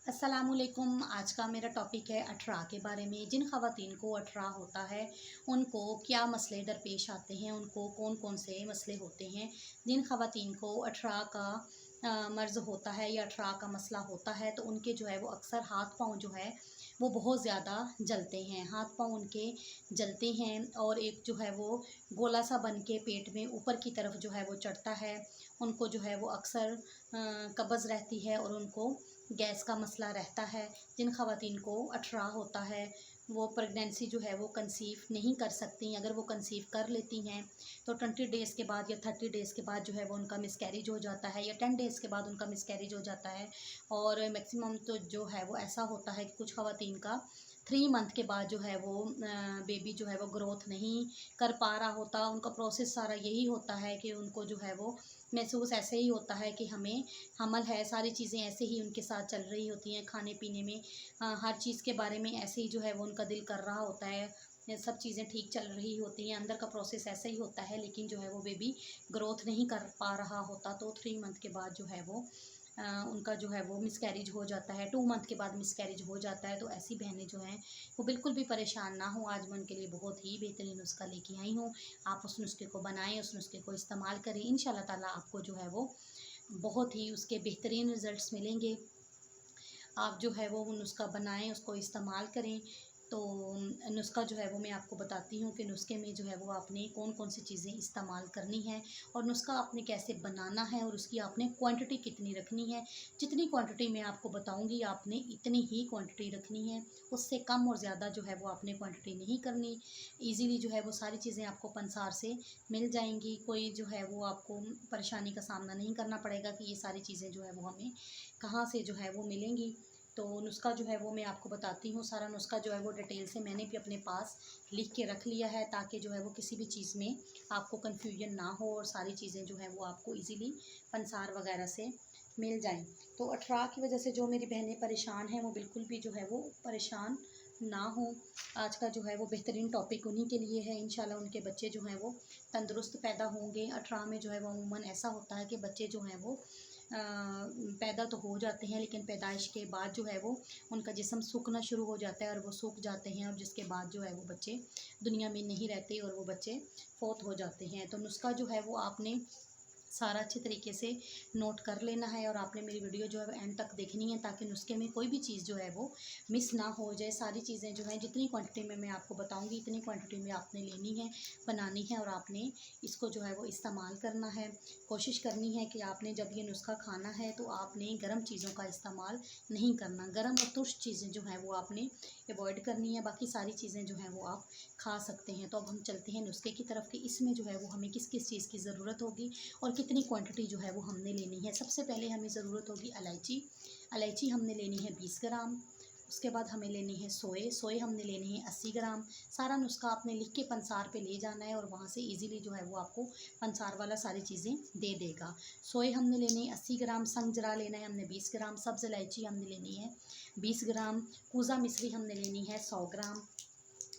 अस्सलामुअलैकुम। आज का मेरा टॉपिक है अठरा के बारे में। जिन ख़वातीन को अठरा होता है उनको क्या मसले दरपेश आते हैं, उनको कौन कौन से मसले होते हैं। जिन ख़वातीन को अठरा का मर्ज़ होता है या अठरा का मसला होता है तो उनके जो है वो अक्सर हाथ पाँव जो है वो बहुत ज़्यादा जलते हैं। हाथ पाँव उनके जलते हैं और एक जो है वो गोला सा बन के पेट में ऊपर की तरफ जो है वो चढ़ता है। उनको जो है वो अक्सर कब्ज़ रहती है और उनको गैस का मसला रहता है। जिन ख़वातीन को अठरा होता है वो प्रेगनेंसी जो है वो कंसीव नहीं कर सकती। अगर वो कंसीव कर लेती हैं तो 20 डेज़ के बाद या 30 डेज़ के बाद जो है वो उनका मिसकैरेज हो जाता है, या 10 डेज़ के बाद उनका मिसकैरेज हो जाता है। और मैक्सिमम तो जो है वो ऐसा होता है कि कुछ ख़वातीन का 3 मंथ के बाद जो है वो बेबी जो है वो ग्रोथ नहीं कर पा रहा होता। उनका प्रोसेस सारा यही होता है कि उनको जो है वो महसूस ऐसे ही होता है कि हमें हमल है। सारी चीज़ें ऐसे ही उनके साथ चल रही होती हैं, खाने पीने में हर चीज़ के बारे में ऐसे ही जो है वो उनका दिल कर रहा होता है। ये सब चीज़ें ठीक चल रही होती हैं, अंदर का प्रोसेस ऐसा ही होता है, लेकिन जो है वो बेबी ग्रोथ नहीं कर पा रहा होता। तो 3 मंथ के बाद जो है वो उनका जो है वो मिसकैरेज हो जाता है, 2 मंथ के बाद मिसकैरेज हो जाता है। तो ऐसी बहनें जो हैं वो बिल्कुल भी परेशान ना हो। आज मैं उनके लिए बहुत ही बेहतरीन नुस्खा लेके आई हूँ। आप उस नुस्खे को बनाएं, उस नुस्खे को इस्तेमाल करें। इंशाल्लाह ताला आपको जो है वो बहुत ही उसके बेहतरीन रिज़ल्ट्स मिलेंगे। आप जो है वो नुस्खा बनाएँ, उसको इस्तेमाल करें। तो नुस्खा जो है वो मैं आपको बताती हूँ कि नुस्खे में जो है वो आपने कौन-कौन सी चीज़ें इस्तेमाल करनी हैं और नुस्खा आपने कैसे बनाना है और उसकी आपने क्वांटिटी कितनी रखनी है। जितनी क्वांटिटी मैं आपको बताऊँगी आपने इतनी ही क्वांटिटी रखनी है, उससे कम और ज़्यादा जो है वो आपने क्वांटिटी नहीं करनी। ईज़िली जो है वो सारी चीज़ें आपको पंसार से मिल जाएँगी। कोई जो है वो आपको परेशानी का सामना नहीं करना पड़ेगा कि ये सारी चीज़ें जो है वो हमें कहाँ से जो है वो मिलेंगी। तो नुस्खा जो है वो मैं आपको बताती हूँ। सारा नुस्खा जो है वो डिटेल से मैंने भी अपने पास लिख के रख लिया है, ताकि जो है वो किसी भी चीज़ में आपको कन्फ्यूजन ना हो और सारी चीज़ें जो है वो आपको ईज़िली पंसार वगैरह से मिल जाएँ। तो अठरा की वजह से जो मेरी बहनें परेशान हैं वो बिल्कुल भी जो है वो परेशान ना हों। आज का जो है वो बेहतरीन टॉपिक उन्हीं के लिए है। इंशाल्लाह उनके बच्चे जो हैं वो तंदुरुस्त पैदा होंगे। अठरा में जो है वो अमूमन ऐसा होता है कि बच्चे जो हैं वो पैदा तो हो जाते हैं, लेकिन पैदाइश के बाद जो है वो उनका जिस्म सूखना शुरू हो जाता है और वो सूख जाते हैं, और जिसके बाद जो है वो बच्चे दुनिया में नहीं रहते और वो बच्चे फ़ौत हो जाते हैं। तो नुस्खा जो है वो आपने सारा अच्छे तरीके से नोट कर लेना है और आपने मेरी वीडियो जो है वो एंड तक देखनी है, ताकि नुस्खे में कोई भी चीज़ जो है वो मिस ना हो जाए। सारी चीज़ें जो हैं जितनी क्वांटिटी में मैं आपको बताऊंगी इतनी क्वांटिटी में आपने लेनी है, बनानी है और आपने इसको जो है वो इस्तेमाल करना है। कोशिश करनी है कि आपने जब ये नुस्खा खाना है तो आपने गर्म चीज़ों का इस्तेमाल नहीं करना। गर्म और तुर्श चीज़ें जो हैं वो आपने अवॉइड करनी है, बाकी सारी चीज़ें जो हैं वो आप खा सकते हैं। तो अब हम चलते हैं नुस्खे की तरफ कि इसमें जो है वो हमें किस किस चीज़ की ज़रूरत होगी और कितनी क्वांटिटी जो है वो हमने लेनी है। सबसे पहले हमें ज़रूरत होगी इलायची। इलायची हमने लेनी है 20 ग्राम। उसके बाद हमें लेनी है सोए। सोए हमने लेनी है 80 ग्राम। सारा नुस्खा आपने लिख के पंसार पे ले जाना है और वहाँ से इजीली जो है वो आपको पंसार वाला सारी चीज़ें दे देगा। सोए हमने लेने 80 ग्राम। संगजरा लेना है हमने 20 ग्राम। सब्ज़ इलायची हमने लेनी है 20 ग्राम। कूज़ा मिश्री हमने लेनी है 100 ग्राम।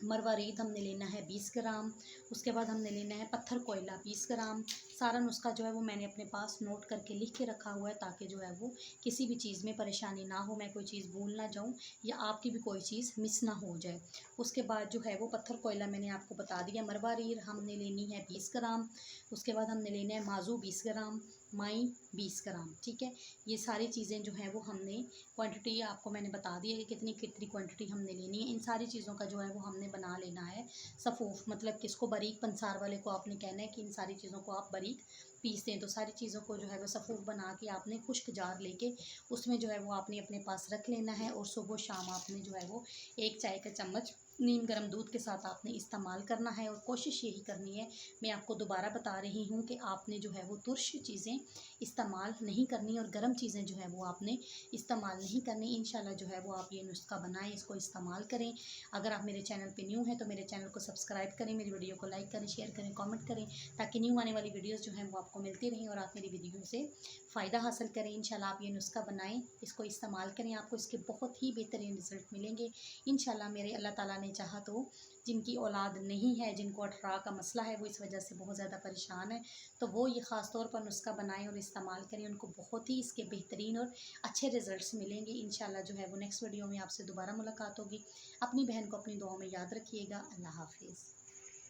मरवारीद हमने लेना है 20 ग्राम। उसके बाद हमने लेना है पत्थर कोयला 20 ग्राम। सारा नुस्खा जो है वो मैंने अपने पास नोट करके लिख के रखा हुआ है, ताकि जो है वो किसी भी चीज़ में परेशानी ना हो, मैं कोई चीज़ भूल ना जाऊँ या आपकी भी कोई चीज़ मिस ना हो जाए। उसके बाद जो है वो पत्थर कोयला मैंने आपको बता दिया। मरवारीद हमने लेनी है 20 ग्राम। उसके बाद हमने लेना है माजू 20 ग्राम। माई 20 ग्राम। ठीक है, ये सारी चीज़ें जो हैं वो हमने क्वांटिटी आपको मैंने बता दी है कि कितनी कितनी क्वांटिटी हमने लेनी है। इन सारी चीज़ों का जो है वो हमने बना लेना है सफ़ूफ, मतलब किसको बारीक पंसार वाले को आपने कहना है कि इन सारी चीज़ों को आप बारीक पीस दें। तो सारी चीज़ों को जो है वो सफ़ूफ बना के आपने खुश्क जार लेके उसमें जो है वो आपने अपने पास रख लेना है, और सुबह शाम आपने जो है वो 1 चाय का चम्मच नीम गर्म दूध के साथ आपने इस्तेमाल करना है। और कोशिश यही करनी है, मैं आपको दोबारा बता रही हूँ, कि आपने जो है वो तुर्श चीज़ें इस्तेमाल नहीं करनी और गर्म चीज़ें जो है वो आपने इस्तेमाल नहीं करनी। इंशाल्लाह जो है वो आप ये नुस्खा बनाएं, इसको इस्तेमाल करें। अगर आप मेरे चैनल पे न्यू हैं तो मेरे चैनल को सब्सक्राइब करें, मेरी वीडियो को लाइक करें, शेयर करें, कमेंट करें, ताकि न्यू आने वाली वीडियोस जो हैं वो आपको आपको मिलती रहें और आप मेरी वीडियो से फ़ायदा हासिल करें। इंशाल्लाह आप ये नुस्खा बनाएं, इसको इस्तेमाल करें, आपको इसके बहुत ही बेहतरीन रिज़ल्ट मिलेंगे इंशाल्लाह। मेरे अल्लाह ताला ने चाहा तो जिनकी औलाद नहीं है, जिनको अठरा का मसला है, वो इस वजह से बहुत ज़्यादा परेशान है, तो वो ये ख़ास तौर पर नुस्खा बनाएं और इस्तेमाल करें, उनको बहुत ही इसके बेहतरीन और अच्छे रिज़ल्ट्स मिलेंगे इंशाल्लाह। जो है वो नेक्स्ट वीडियो में आपसे दोबारा मुलाकात होगी। अपनी बहन को अपनी दुआओं में याद रखिएगा। अल्लाह हाफिज़।